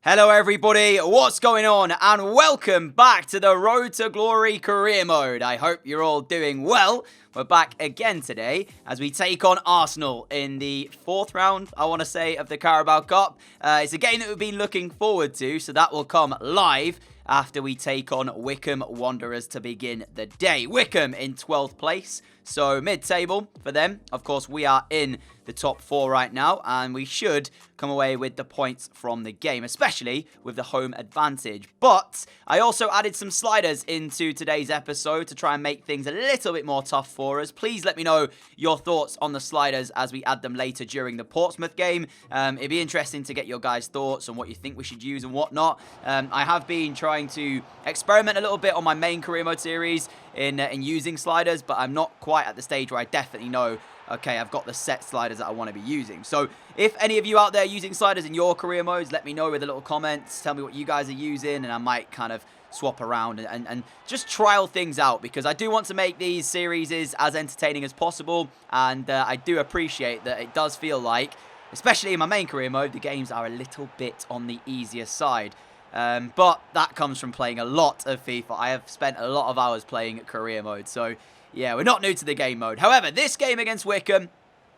Hello everybody, what's going on? And welcome back to the Road to Glory career mode. I hope you're all doing well. We're back again today as we take on Arsenal in the fourth round, I want to say, of the Carabao Cup. It's a game that we've been looking forward to, so that will come live after we take on Wycombe Wanderers to begin the day. Wycombe in 12th place, so mid-table for them. Of course, we are in the top four right now, and we should come away with the points from the game, especially with the home advantage. But I also added some sliders into today's episode to try and make things a little bit more tough for us. Please let me know your thoughts on the sliders as we add them later during the Portsmouth game. It'd be interesting to get your guys' thoughts on what you think we should use and whatnot. I have been trying to experiment a little bit on my main career mode series in using sliders, but I'm not quite at the stage where I definitely know, okay, I've got the set sliders that I want to be using. So if any of you out there using sliders in your career modes, let me know with a little comments. Tell me what you guys are using, and I might kind of swap around and just trial things out, because I do want to make these series as entertaining as possible, and I do appreciate that it does feel like, especially in my main career mode, the games are a little bit on the easier side. But that comes from playing a lot of FIFA. I have spent a lot of hours playing career mode, so yeah, we're not new to the game mode. However, this game against Wycombe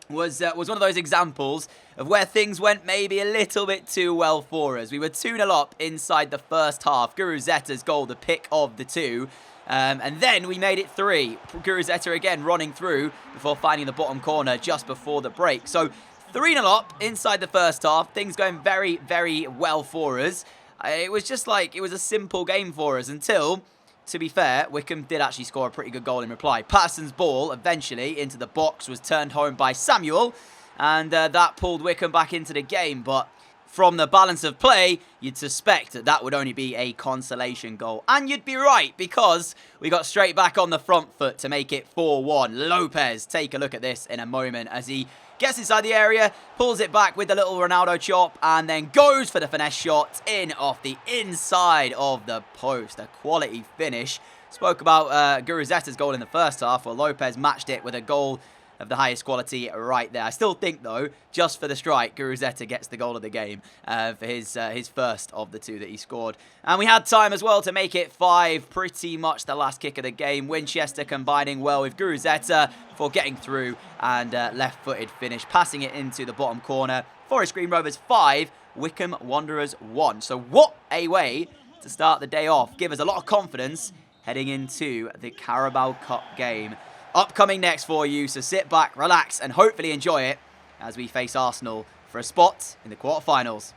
was one of those examples of where things went maybe a little bit too well for us. We were 2-0 up inside the first half. Guruzetta's goal, the pick of the two. And then we made it 3. Guruzetta again running through before finding the bottom corner just before the break. So 3-0 up inside the first half. Things going very, very well for us. It was just like, it was a simple game for us until, to be fair, Wycombe did actually score a pretty good goal in reply. Patterson's ball, eventually, into the box was turned home by Samuel, and that pulled Wycombe back into the game. But from the balance of play, you'd suspect that that would only be a consolation goal. And you'd be right, because we got straight back on the front foot to make it 4-1. Lopez, take a look at this in a moment as he gets inside the area, pulls it back with the little Ronaldo chop, and then goes for the finesse shot in off the inside of the post. A quality finish. Spoke about Guruzetta's goal in the first half. Well, Lopez matched it with a goal of the highest quality right there. I still think, though, just for the strike, Guruzetta gets the goal of the game for his first of the two that he scored. And we had time as well to make it 5, pretty much the last kick of the game. Winchester combining well with Guruzetta for getting through, and left-footed finish, passing it into the bottom corner. Forest Green Rovers 5, Wycombe Wanderers 1. So what a way to start the day off. Give us a lot of confidence heading into the Carabao Cup game upcoming next for you, so sit back, relax, and hopefully enjoy it as we face Arsenal for a spot in the quarterfinals.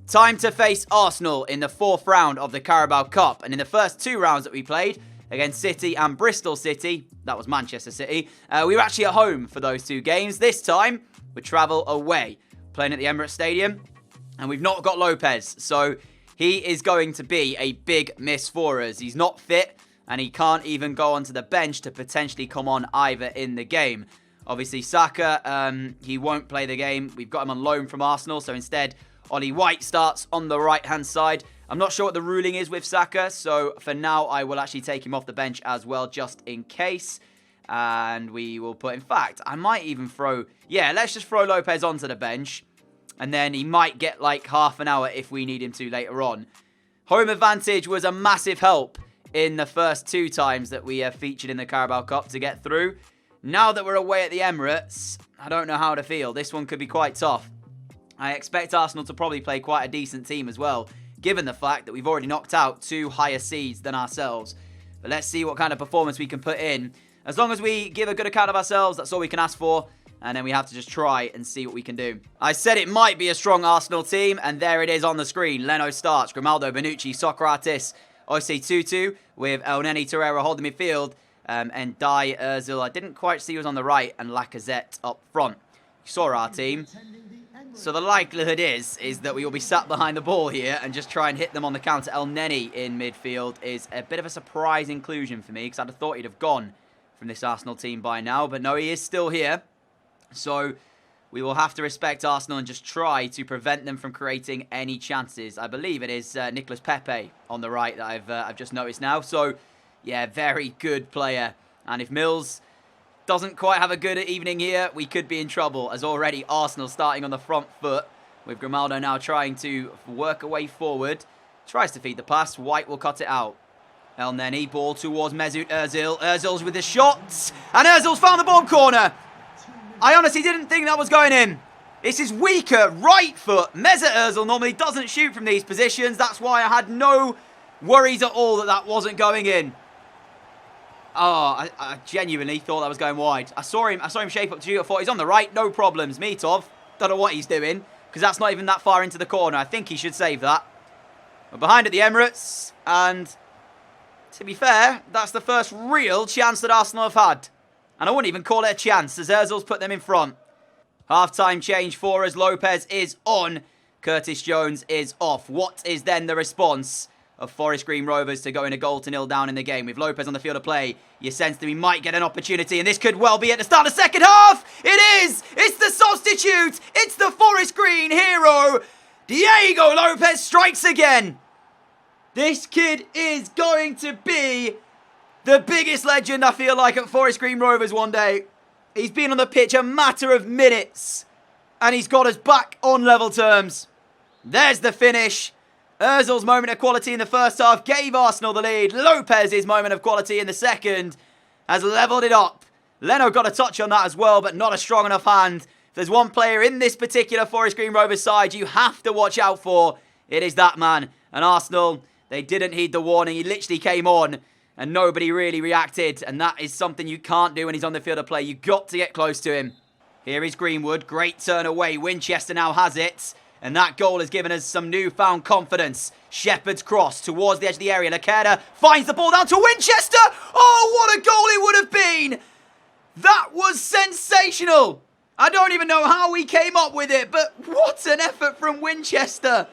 Time to face Arsenal in the fourth round of the Carabao Cup, and in the first 2 rounds that we played against City and Bristol City, that was Manchester City, we were actually at home for those 2 games. This time, we travel away, playing at the Emirates Stadium, and we've not got Lopez, so he is going to be a big miss for us. He's not fit, and he can't even go onto the bench to potentially come on either in the game. Obviously, Saka, he won't play the game. We've got him on loan from Arsenal, so instead, Ollie White starts on the right-hand side. I'm not sure what the ruling is with Saka, so for now, I will actually take him off the bench as well, just in case. And we will put, in fact, I might even throw, yeah, let's just throw Lopez onto the bench, and then he might get like half an hour if we need him to later on. Home advantage was a massive help in the first 2 times that we have featured in the Carabao Cup to get through. Now that we're away at the Emirates, I don't know how to feel. This one could be quite tough. I expect Arsenal to probably play quite a decent team as well, given the fact that we've already knocked out 2 higher seeds than ourselves. But let's see what kind of performance we can put in. As long as we give a good account of ourselves, that's all we can ask for. And then we have to just try and see what we can do. I said it might be a strong Arsenal team, and there it is on the screen. Leno starts, Grimaldo, Bonucci, Socrates, Osei Tutu with Elneny Torreira holding midfield, and Dai Ozil. I didn't quite see who was on the right, and Lacazette up front. You saw our team. So the likelihood is that we will be sat behind the ball here and just try and hit them on the counter. Elneny in midfield is a bit of a surprise inclusion for me, because I'd have thought he'd have gone from this Arsenal team by now. But no, he is still here. So we will have to respect Arsenal and just try to prevent them from creating any chances. I believe it is Nicolas Pepe on the right that I've just noticed now. So, yeah, very good player. And if Mills doesn't quite have a good evening here, we could be in trouble, as already Arsenal starting on the front foot. With Grimaldo now trying to work a way forward. Tries to feed the pass. White will cut it out. El Neni, ball towards Mesut Ozil. Ozil's with the shots. And Ozil's found the ball corner. I honestly didn't think that was going in. This is weaker right foot. Mesut Ozil normally doesn't shoot from these positions. That's why I had no worries at all that that wasn't going in. Oh, I genuinely thought that was going wide. I saw him shape up to shoot. I thought he's on the right. No problems. Mitov, don't know what he's doing because that's not even that far into the corner. I think he should save that. We're behind at the Emirates, and to be fair, that's the first real chance that Arsenal have had. And I wouldn't even call it a chance, as Ozil's put them in front. Half-time change for us. Lopez is on. Curtis Jones is off. What is then the response of Forest Green Rovers to going a goal to 0 down in the game? With Lopez on the field of play, you sense that we might get an opportunity, and this could well be at the start of the second half. It is! It's the substitute! It's the Forest Green hero! Diego Lopez strikes again! This kid is going to be the biggest legend, I feel like, at Forest Green Rovers one day. He's been on the pitch a matter of minutes, and he's got us back on level terms. There's the finish. Ozil's moment of quality in the first half gave Arsenal the lead. Lopez's moment of quality in the second has levelled it up. Leno got a touch on that as well, but not a strong enough hand. If there's one player in this particular Forest Green Rovers side you have to watch out for, it is that man. And Arsenal, they didn't heed the warning. He literally came on and nobody really reacted. And that is something you can't do when he's on the field of play. You've got to get close to him. Here is Greenwood. Great turn away. Winchester now has it. And that goal has given us some newfound confidence. Shepherd's cross towards the edge of the area. Laquera finds the ball down to Winchester. Oh, what a goal it would have been. That was sensational. I don't even know how he came up with it, but what an effort from Winchester.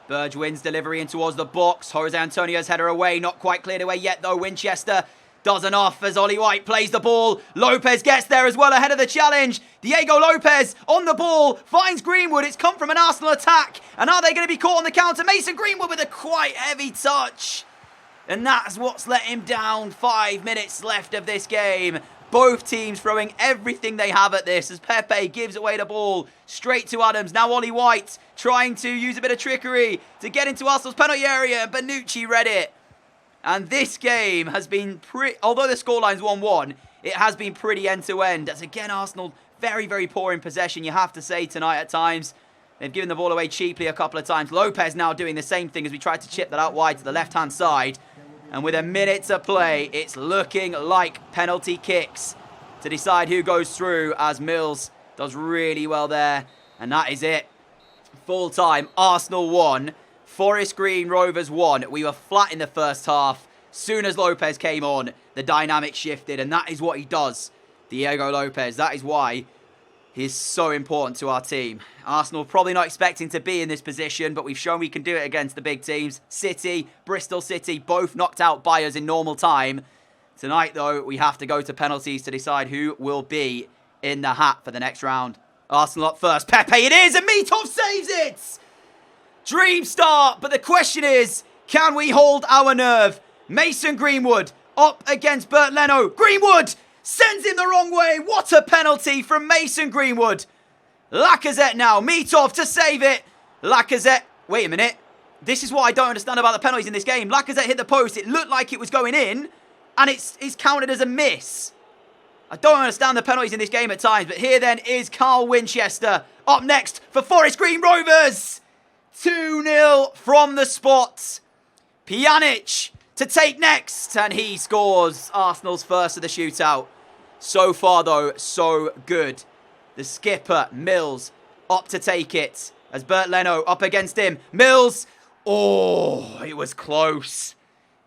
Burge wins delivery in towards the box. Jose Antonio's header away. Not quite cleared away yet, though. Winchester does enough as Ollie White plays the ball. Lopez gets there as well ahead of the challenge. Diego Lopez on the ball. Finds Greenwood. It's come from an Arsenal attack. And are they going to be caught on the counter? Mason Greenwood with a quite heavy touch. And that's what's let him down. 5 minutes left of this game. Both teams throwing everything they have at this as Pepe gives away the ball straight to Adams. Now Ollie White trying to use a bit of trickery to get into Arsenal's penalty area. Bonucci read it. And this game has been although the scoreline's 1-1, it has been pretty end-to-end. As again, Arsenal very, very poor in possession, you have to say, tonight at times. They've given the ball away cheaply a couple of times. Lopez now doing the same thing as we tried to chip that out wide to the left-hand side. And with a minute to play, it's looking like penalty kicks to decide who goes through, as Mills does really well there. And that is it. Full time, Arsenal 1, Forest Green Rovers 1. We were flat in the first half. Soon as Lopez came on, the dynamic shifted, and that is what he does. Diego Lopez, that is why he's so important to our team. Arsenal probably not expecting to be in this position, but we've shown we can do it against the big teams. City, Bristol City, both knocked out by us in normal time. Tonight, though, we have to go to penalties to decide who will be in the hat for the next round. Arsenal up first. Pepe it is, and Mitov saves it! Dream start, but the question is, can we hold our nerve? Mason Greenwood up against Bert Leno. Greenwood sends him the wrong way. What a penalty from Mason Greenwood. Lacazette now. Mitov to save it. Lacazette. Wait a minute. This is what I don't understand about the penalties in this game. Lacazette hit the post. It looked like it was going in. And it's counted as a miss. I don't understand the penalties in this game at times. But here then is Carl Winchester. Up next for Forest Green Rovers. 2-0 from the spot. Pjanic to take next. And he scores Arsenal's first of the shootout. So far, though, so good. The skipper, Mills, up to take it. As Bert Leno up against him. Mills. Oh, it was close.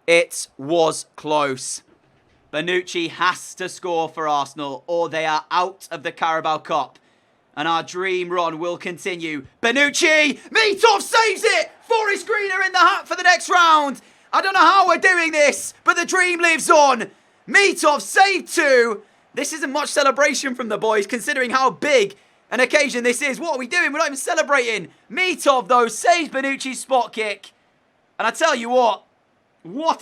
It was close. Bonucci has to score for Arsenal, or they are out of the Carabao Cup. And our dream run will continue. Bonucci! Mitov saves it! Forest Green are in the hat for the next round. I don't know how we're doing this, but the dream lives on. Mitov saved 2. This isn't much celebration from the boys, considering how big an occasion this is. What are we doing? We're not even celebrating. Mitov, though, saves Bonucci's spot kick. And I tell you what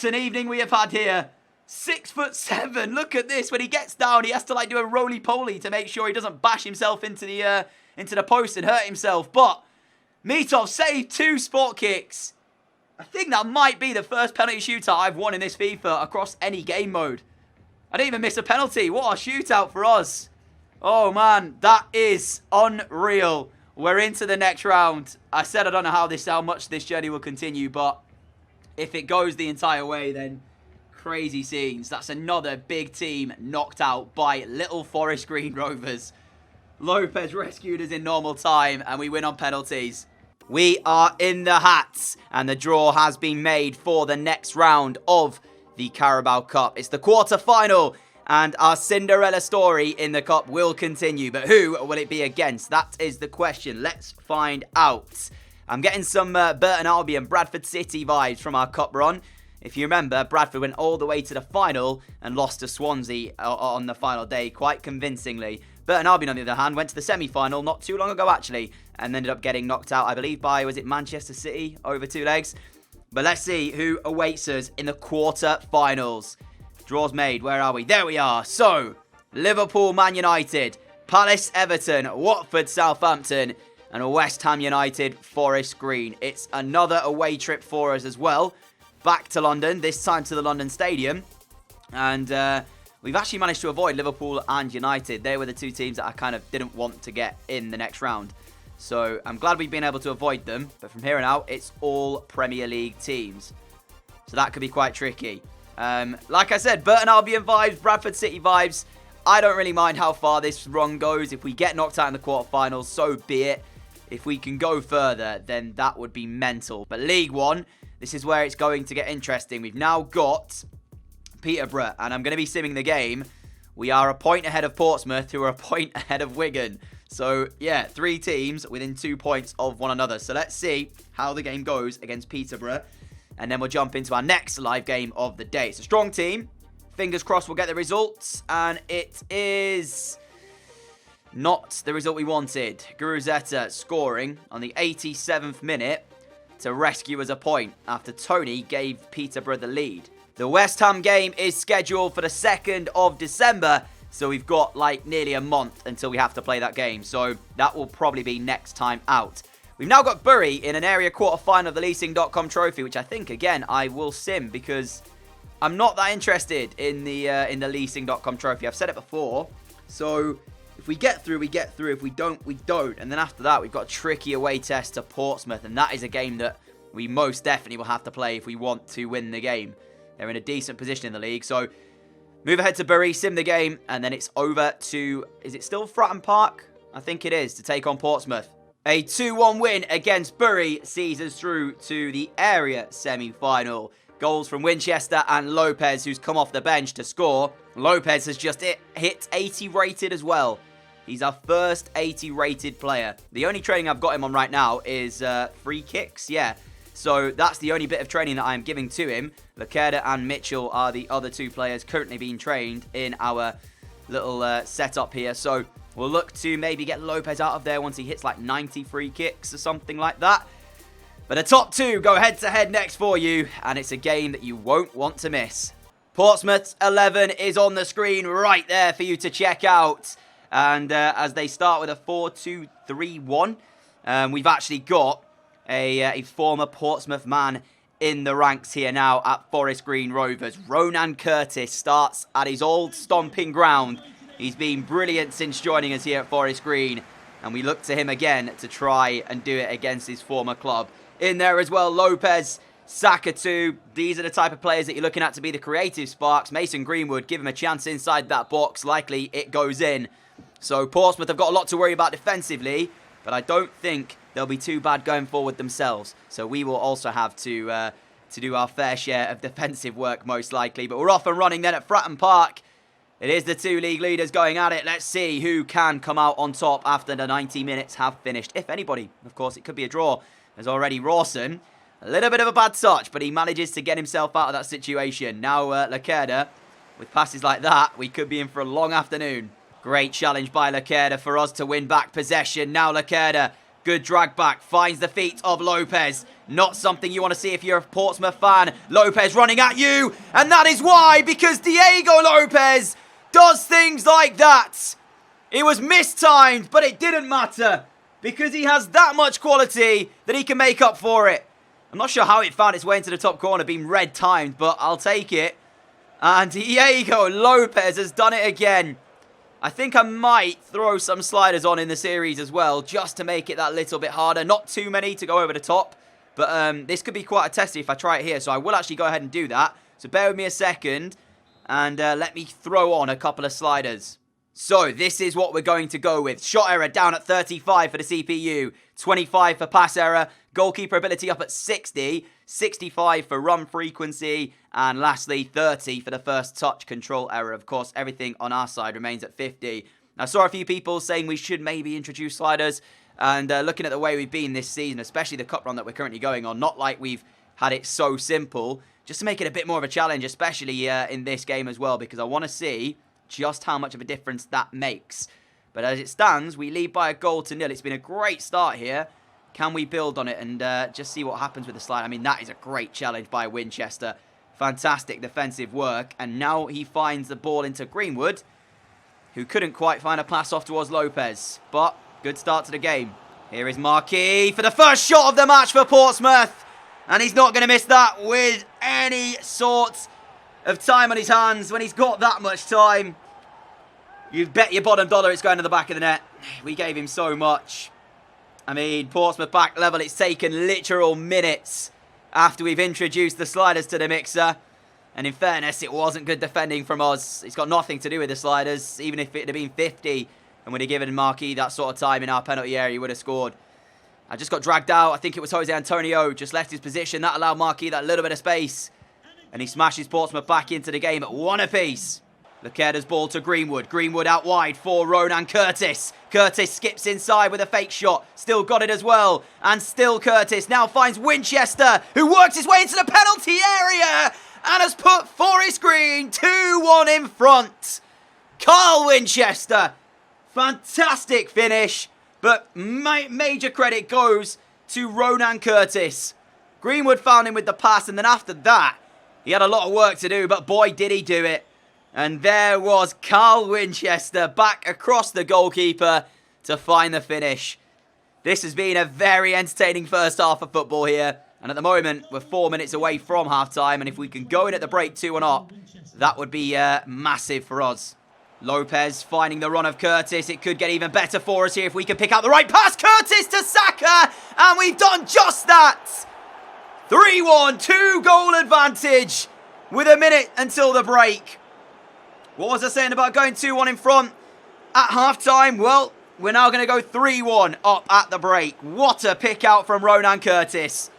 an evening we have had here. 6'7". Look at this. When he gets down, he has to do a roly-poly to make sure he doesn't bash himself into the post and hurt himself. But Mitov saved 2 spot kicks. I think that might be the first penalty shootout I've won in this FIFA across any game mode. I didn't even miss a penalty. What a shootout for us. Oh, man. That is unreal. We're into the next round. I said I don't know how much this journey will continue, but if it goes the entire way, then crazy scenes. That's another big team knocked out by little Forest Green Rovers. Lopez rescued us in normal time, and we win on penalties. We are in the hats, and the draw has been made for the next round of the Carabao Cup. It's the quarter-final, and our Cinderella story in the Cup will continue. But who will it be against? That is the question. Let's find out. I'm getting some Burton Albion, Bradford City vibes from our Cup run. If you remember, Bradford went all the way to the final and lost to Swansea on the final day quite convincingly. Burton Albion, on the other hand, went to the semi-final not too long ago, actually, and ended up getting knocked out, I believe, by, was it Manchester City over 2 legs? But let's see who awaits us in the quarter-finals. Draws made. Where are we? There we are. So, Liverpool, Man United, Palace, Everton, Watford, Southampton, and West Ham United, Forest Green. It's another away trip for us as well. Back to London, this time to the London Stadium. And we've actually managed to avoid Liverpool and United. They were the 2 teams that I kind of didn't want to get in the next round. So I'm glad we've been able to avoid them. But from here on out, it's all Premier League teams. So that could be quite tricky. Like I said, Burton Albion vibes, Bradford City vibes. I don't really mind how far this run goes. If we get knocked out in the quarterfinals, so be it. If we can go further, then that would be mental. But League One, this is where it's going to get interesting. We've now got Peterborough, and I'm going to be simming the game. We are a point ahead of Portsmouth, who are a point ahead of Wigan. So, yeah, 3 teams within 2 points of one another. So let's see how the game goes against Peterborough. And then we'll jump into our next live game of the day. It's a strong team. Fingers crossed we'll get the results. And it is not the result we wanted. Guruzeta scoring on the 87th minute to rescue us a point after Tony gave Peterborough the lead. The West Ham game is scheduled for the 2nd of December. So we've got like nearly a month until we have to play that game. So that will probably be next time out. We've now got Bury in an area quarter-final of the leasing.com trophy, which I think, again, I will sim because I'm not that interested in the leasing.com trophy. I've said it before. So if we get through, we get through. If we don't, we don't. And then after that, we've got a tricky away test to Portsmouth. And that is a game that we most definitely will have to play if we want to win the game. They're in a decent position in the league. So move ahead to Bury, sim the game, and then it's over to, is it still Fratton Park? I think it is, to take on Portsmouth. A 2-1 win against Bury sees us through to the area semi-final. Goals from Winchester and Lopez, who's come off the bench to score. Lopez has just hit 80 rated as well. He's our first 80 rated player. The only training I've got him on right now is free kicks, yeah. So that's the only bit of training that I'm giving to him. Lacerda and Mitchell are the other 2 players currently being trained in our little setup here. So we'll look to maybe get Lopez out of there once he hits like 90 free kicks or something like that. But the top 2 go head-to-head next for you, and it's a game that you won't want to miss. Portsmouth's 11 is on the screen right there for you to check out. And as they start with a 4-2-3-1, we've actually got a former Portsmouth man in the ranks here now at Forest Green Rovers. Ronan Curtis starts at his old stomping ground. He's been brilliant since joining us here at Forest Green, and we look to him again to try and do it against his former club. In there as well, Lopez, Sakatu. These are the type of players that you're looking at to be the creative sparks. Mason Greenwood, give him a chance inside that box. Likely it goes in. So Portsmouth have got a lot to worry about defensively, but I don't think they'll be too bad going forward themselves. So we will also have to do our fair share of defensive work, most likely. But we're off and running then at Fratton Park. It is the 2 league leaders going at it. Let's see who can come out on top after the 90 minutes have finished. If anybody, of course, it could be a draw. There's already Rawson. A little bit of a bad touch, but he manages to get himself out of that situation. Now, Lacerda, with passes like that, we could be in for a long afternoon. Great challenge by Lacerda for us to win back possession. Now Lacerda, good drag back, finds the feet of Lopez. Not something you want to see if you're a Portsmouth fan. Lopez running at you, and that is why, because Diego Lopez does things like that. It was mistimed, but it didn't matter. because he has that much quality that he can make up for it. I'm not sure how it found its way into the top corner, being red timed, but I'll take it. And here you go, Lopez has done it again. I think I might throw some sliders on in the series as well, just to make it that little bit harder. Not too many to go over the top, but this could be quite a testy if I try it here, so I will actually go ahead and do that. So bear with me a second, and let me throw on a couple of sliders. So this is what we're going to go with. Shot error down at 35 for the CPU, 25 for pass error, goalkeeper ability up at 60, 65 for run frequency, and lastly 30 for the first touch control error. Of course, everything on our side remains at 50. I saw a few people saying we should maybe introduce sliders, and looking at the way we've been this season, especially the cup run that we're currently going on, not like we've had it so simple, just to make it a bit more of a challenge, especially in this game as well, because I want to see just how much of a difference that makes. But as it stands, we lead by a goal to nil. It's been a great start here. Can we build on it and just see what happens with the slide? I mean, that is a great challenge by Winchester. Fantastic defensive work. And now he finds the ball into Greenwood, who couldn't quite find a pass off towards Lopez. But good start to the game. Here is Marquis for the first shot of the match for Portsmouth. And he's not going to miss that with any sort of time on his hands when he's got that much time. You bet your bottom dollar it's going to the back of the net. We gave him so much. I mean, Portsmouth back level, it's taken literal minutes after we've introduced the sliders to the mixer. And in fairness, it wasn't good defending from us. It's got nothing to do with the sliders. Even if it had been 50 and we'd have given Marquis that sort of time in our penalty area, he would have scored. I just got dragged out. I think it was Jose Antonio just left his position. That allowed Marquis that little bit of space. And he smashes Portsmouth back into the game at 1 apiece. Lacerda's ball to Greenwood. Greenwood out wide for Ronan Curtis. Curtis skips inside with a fake shot. Still got it as well. And still Curtis now finds Winchester, who works his way into the penalty area and has put Forest Green 2-1 in front. Carl Winchester. Fantastic finish. But major credit goes to Ronan Curtis. Greenwood found him with the pass, and then after that, he had a lot of work to do, but boy, did he do it. And there was Carl Winchester back across the goalkeeper to find the finish. This has been a very entertaining first half of football here. And at the moment, we're 4 minutes away from half-time. And if we can go in at the break 2-1 up, that would be massive for us. Lopez finding the run of Curtis. It could get even better for us here if we can pick out the right pass. Curtis to Saka. And we've done just that. 3-1, 2-goal advantage with a minute until the break. What was I saying about going 2-1 in front at half-time? Well, we're now going to go 3-1 up at the break. What a pick out from Ronan Curtis.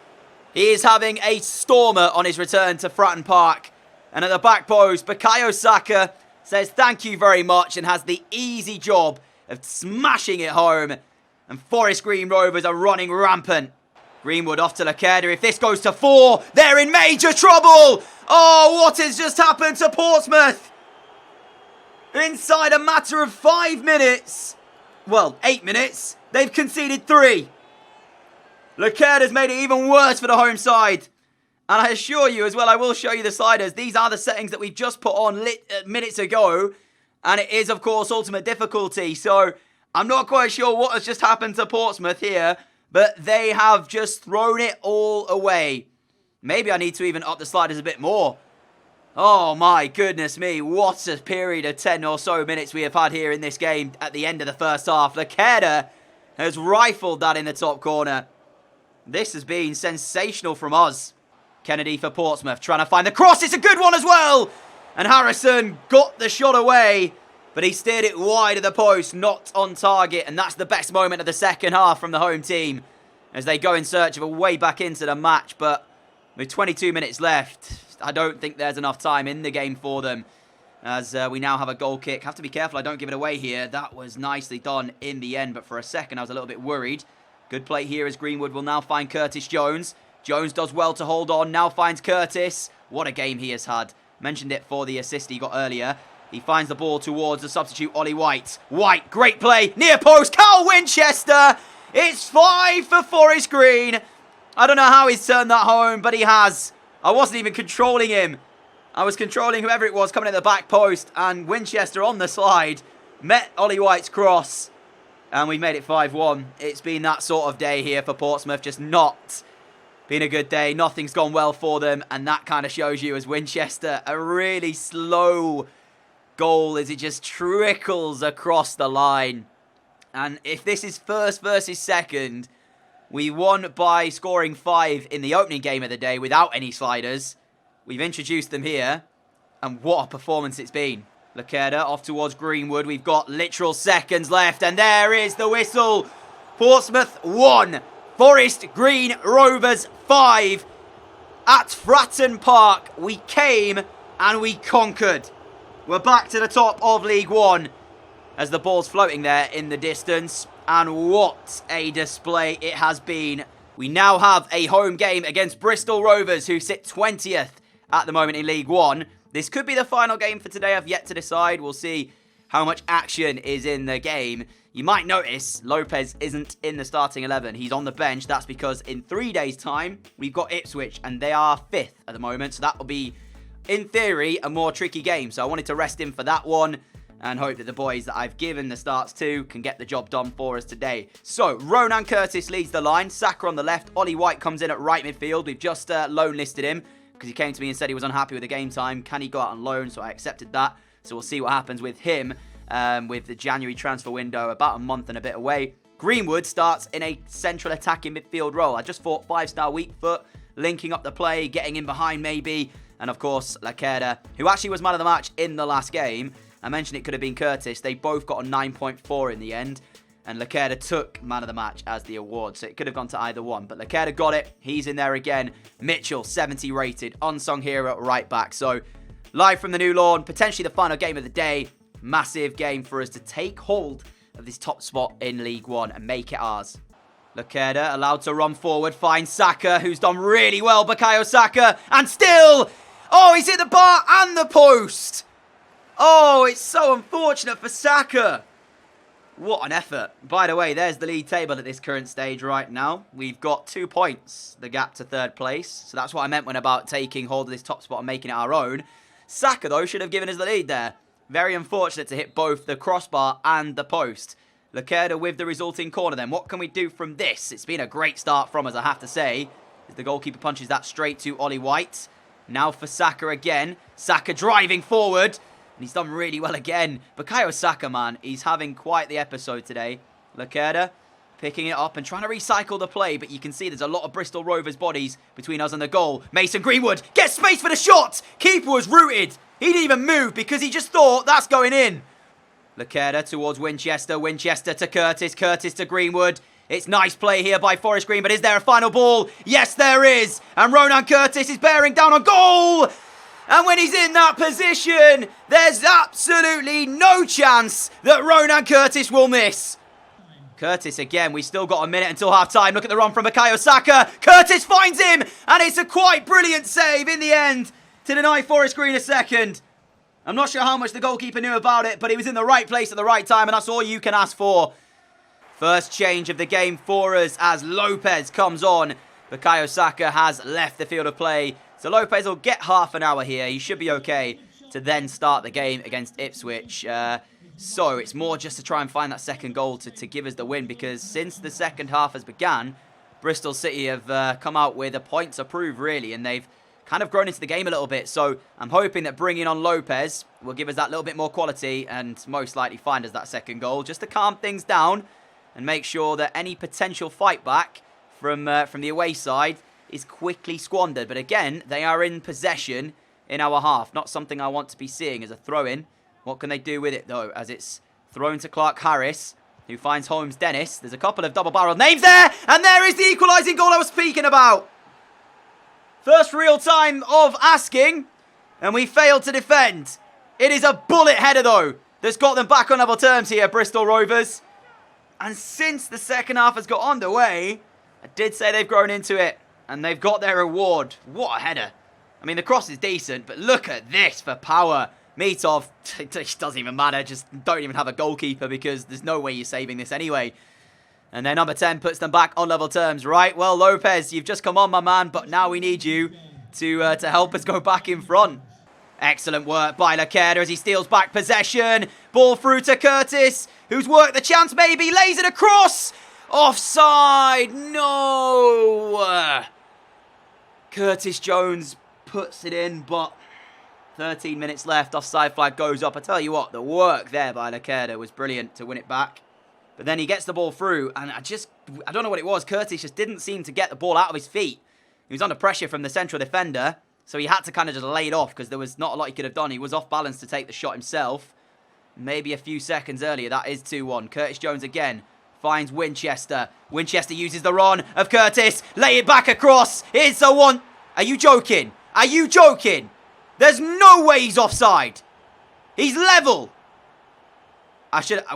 He is having a stormer on his return to Fratton Park. And at the back post, Bukayo Saka says thank you very much and has the easy job of smashing it home. And Forest Green Rovers are running rampant. Greenwood off to Lacerda. If this goes to 4, they're in major trouble. Oh, what has just happened to Portsmouth? Inside a matter of 5 minutes, well, 8 minutes, they've conceded 3. Lacerda's made it even worse for the home side. And I assure you as well, I will show you the sliders. These are the settings that we've just put on minutes ago. And it is, of course, ultimate difficulty. So I'm not quite sure what has just happened to Portsmouth here. But they have just thrown it all away. Maybe I need to even up the sliders a bit more. Oh my goodness me, what a period of 10 or so minutes we have had here in this game at the end of the first half. Lacerda has rifled that in the top corner. This has been sensational from us. Kennedy for Portsmouth, trying to find the cross. It's a good one as well. And Harrison got the shot away, but he steered it wide of the post, not on target. And that's the best moment of the second half from the home team as they go in search of a way back into the match. But with 22 minutes left, I don't think there's enough time in the game for them as we now have a goal kick. Have to be careful I don't give it away here. That was nicely done in the end, but for a second I was a little bit worried. Good play here as Greenwood will now find Curtis Jones. Jones does well to hold on, now finds Curtis. What a game he has had. Mentioned it for the assist he got earlier. He finds the ball towards the substitute Ollie White. White, great play, near post, Carl Winchester. It's 5 for Forest Green. I don't know how he's turned that home, but he has. I wasn't even controlling him. I was controlling whoever it was coming at the back post. And Winchester on the slide met Ollie White's cross. And we made it 5-1. It's been that sort of day here for Portsmouth. Just not been a good day. Nothing's gone well for them. And that kind of shows you as Winchester. A really slow goal as it just trickles across the line. And if this is first versus second, we won by scoring 5 in the opening game of the day without any sliders. We've introduced them here. And what a performance it's been. Lacerda off towards Greenwood. We've got literal seconds left. And there is the whistle. Portsmouth 1. Forest Green Rovers 5. At Fratton Park, we came and we conquered. We're back to the top of League One as the ball's floating there in the distance. And what a display it has been. We now have a home game against Bristol Rovers, who sit 20th at the moment in League One. This could be the final game for today. I've yet to decide. We'll see how much action is in the game. You might notice Lopez isn't in the starting 11. He's on the bench. That's because in 3 days' time, we've got Ipswich, and they are 5th at the moment. So that will be, in theory, a more tricky game. So I wanted to rest him for that one and hope that the boys that I've given the starts to can get the job done for us today. So Ronan Curtis leads the line. Saka on the left. Ollie White comes in at right midfield. We've just loan listed him because he came to me and said he was unhappy with the game time. Can he go out on loan? So I accepted that. So we'll see what happens with him with the January transfer window about a month and a bit away. Greenwood starts in a central attacking midfield role. I just thought 5-star weak foot, linking up the play, getting in behind maybe. And of course, Lacerda, who actually was man of the match in the last game. I mentioned it could have been Curtis. They both got a 9.4 in the end. And Lacerda took man of the match as the award. So it could have gone to either one. But Lacerda got it. He's in there again. Mitchell, 70 rated. Unsung hero at right back. So live from the new lawn. Potentially the final game of the day. Massive game for us to take hold of this top spot in League One and make it ours. Lacerda allowed to run forward. Finds Saka, who's done really well. Bukayo Saka. And still. Oh, he's hit the bar and the post. Oh, it's so unfortunate for Saka. What an effort. By the way, there's the league table at this current stage right now. We've got 2 points, the gap to third place. So that's what I meant when about taking hold of this top spot and making it our own. Saka, though, should have given us the lead there. Very unfortunate to hit both the crossbar and the post. Lacerda with the resulting corner then. What can we do from this? It's been a great start from us, I have to say. As the goalkeeper punches that straight to Ollie White. Now for Saka again. Saka driving forward. And he's done really well again. Bukayo Saka, man, he's having quite the episode today. Lacerda picking it up and trying to recycle the play. But you can see there's a lot of Bristol Rovers bodies between us and the goal. Mason Greenwood gets space for the shot. Keeper was rooted. He didn't even move because he just thought that's going in. Lacerda towards Winchester. Winchester to Curtis. Curtis to Greenwood. It's nice play here by Forest Green. But is there a final ball? Yes, there is. And Ronan Curtis is bearing down on goal. And when he's in that position, there's absolutely no chance that Ronan Curtis will miss. Curtis again, we've still got a minute until half-time. Look at the run from Bukayo Saka. Curtis finds him, and it's a quite brilliant save in the end to deny Forest Green a second. I'm not sure how much the goalkeeper knew about it, but he was in the right place at the right time, and that's all you can ask for. First change of the game for us as Lopez comes on. Bukayo Saka has left the field of play. So Lopez will get half an hour here. He should be okay to then start the game against Ipswich. So it's more just to try and find that second goal to give us the win. Because since the second half has begun, Bristol City have come out with a point to prove, really. And they've kind of grown into the game a little bit. So I'm hoping that bringing on Lopez will give us that little bit more quality. And most likely find us that second goal. Just to calm things down and make sure that any potential fight back from the away side is quickly squandered. But again, they are in possession in our half. Not something I want to be seeing as a throw-in. What can they do with it, though? As it's thrown to Clark Harris, who finds Holmes Dennis. There's a couple of double-barreled names there. And there is the equalising goal I was speaking about. First real time of asking. And we failed to defend. It is a bullet header, though, that's got them back on level terms here, Bristol Rovers. And since the second half has got underway, I did say they've grown into it. And they've got their reward. What a header. I mean, the cross is decent, but look at this for power. Mitov, it doesn't even matter. Just don't even have a goalkeeper because there's no way you're saving this anyway. And then number 10 puts them back on level terms. Right, well, Lopez, you've just come on, my man, but now we need you to help us go back in front. Excellent work by Lacerda as he steals back possession. Ball through to Curtis, who's worked the chance maybe, lays it across. Offside, no. Curtis Jones puts it in, but 13 minutes left, offside flag goes up. I tell you what, the work there by Lacerda was brilliant to win it back. But then he gets the ball through, and I don't know what it was. Curtis just didn't seem to get the ball out of his feet. He was under pressure from the central defender, so he had to kind of just lay it off because there was not a lot he could have done. He was off balance to take the shot himself. Maybe a few seconds earlier, that is 2-1. Curtis Jones again finds Winchester. Winchester uses the run of Curtis. Lay it back across. It's a one. Are you joking? Are you joking? There's no way he's offside. He's level.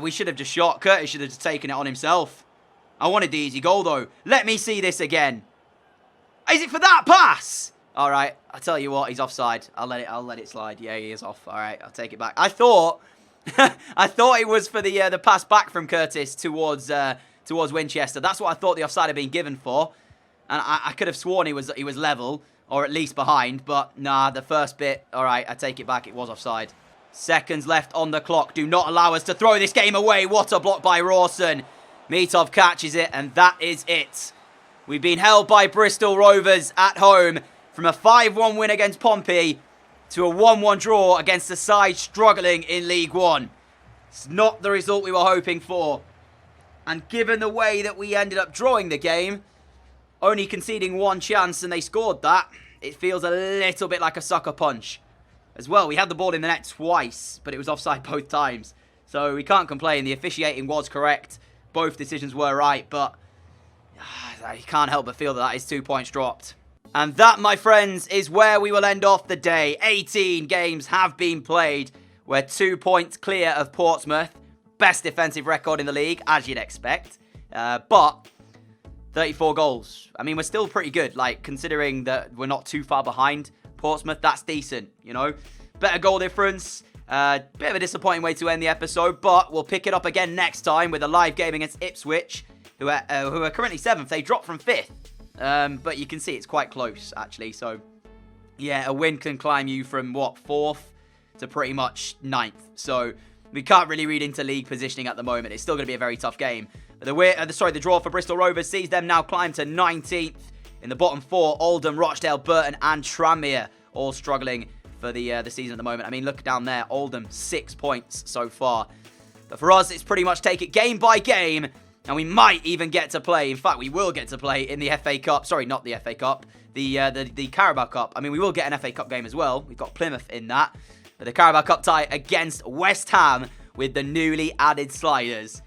We should have just shot. Curtis should have just taken it on himself. I wanted the easy goal, though. Let me see this again. Is it for that pass? All right. I'll tell you what. He's offside. I'll let it slide. Yeah, he is off. All right. I'll take it back. I thought it was for the pass back from Curtis towards Winchester. That's what I thought the offside had been given for. And I could have sworn he was level, or at least behind. But nah, the first bit. All right. I take it back. It was offside. Seconds left on the clock. Do not allow us to throw this game away. What a block by Rawson. Mitov catches it, and that is it. We've been held by Bristol Rovers at home from a 5-1 win against Pompey to a 1-1 draw against a side struggling in League One. It's not the result we were hoping for. And given the way that we ended up drawing the game, only conceding one chance and they scored that, it feels a little bit like a sucker punch. As well, we had the ball in the net twice, but it was offside both times. So we can't complain. The officiating was correct. Both decisions were right, but you can't help but feel that is 2 points dropped. And that, my friends, is where we will end off the day. 18 games have been played. We're 2 points clear of Portsmouth. Best defensive record in the league, as you'd expect. But 34 goals. I mean, we're still pretty good, like, considering that we're not too far behind Portsmouth. That's decent, you know. Better goal difference. Bit of a disappointing way to end the episode, but we'll pick it up again next time with a live game against Ipswich, who are currently 7th. They dropped from 5th, but you can see it's quite close, actually. So, yeah, a win can climb you from, 4th to pretty much 9th. So, we can't really read into league positioning at the moment. It's still going to be a very tough game. But the draw for Bristol Rovers sees them now climb to 19th. In the bottom 4, Oldham, Rochdale, Burton and Tranmere all struggling for the season at the moment. I mean, look down there. Oldham, 6 points so far. But for us, it's pretty much take it game by game. And we might even get to play. In fact, we will get to play in the FA Cup. Sorry, not the FA Cup. The Carabao Cup. I mean, we will get an FA Cup game as well. We've got Plymouth in that. But the Carabao Cup tie against West Ham with the newly added sliders.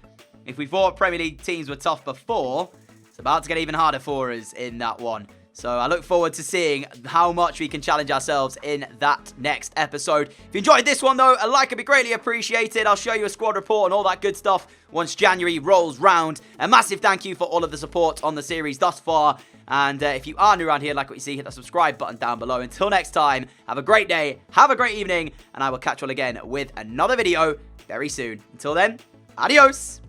If we thought Premier League teams were tough before, it's about to get even harder for us in that one. So I look forward to seeing how much we can challenge ourselves in that next episode. If you enjoyed this one, though, a like would be greatly appreciated. I'll show you a squad report and all that good stuff once January rolls round. A massive thank you for all of the support on the series thus far. And if you are new around here, like what you see, hit that subscribe button down below. Until next time, have a great day, have a great evening, and I will catch you all again with another video very soon. Until then, adios!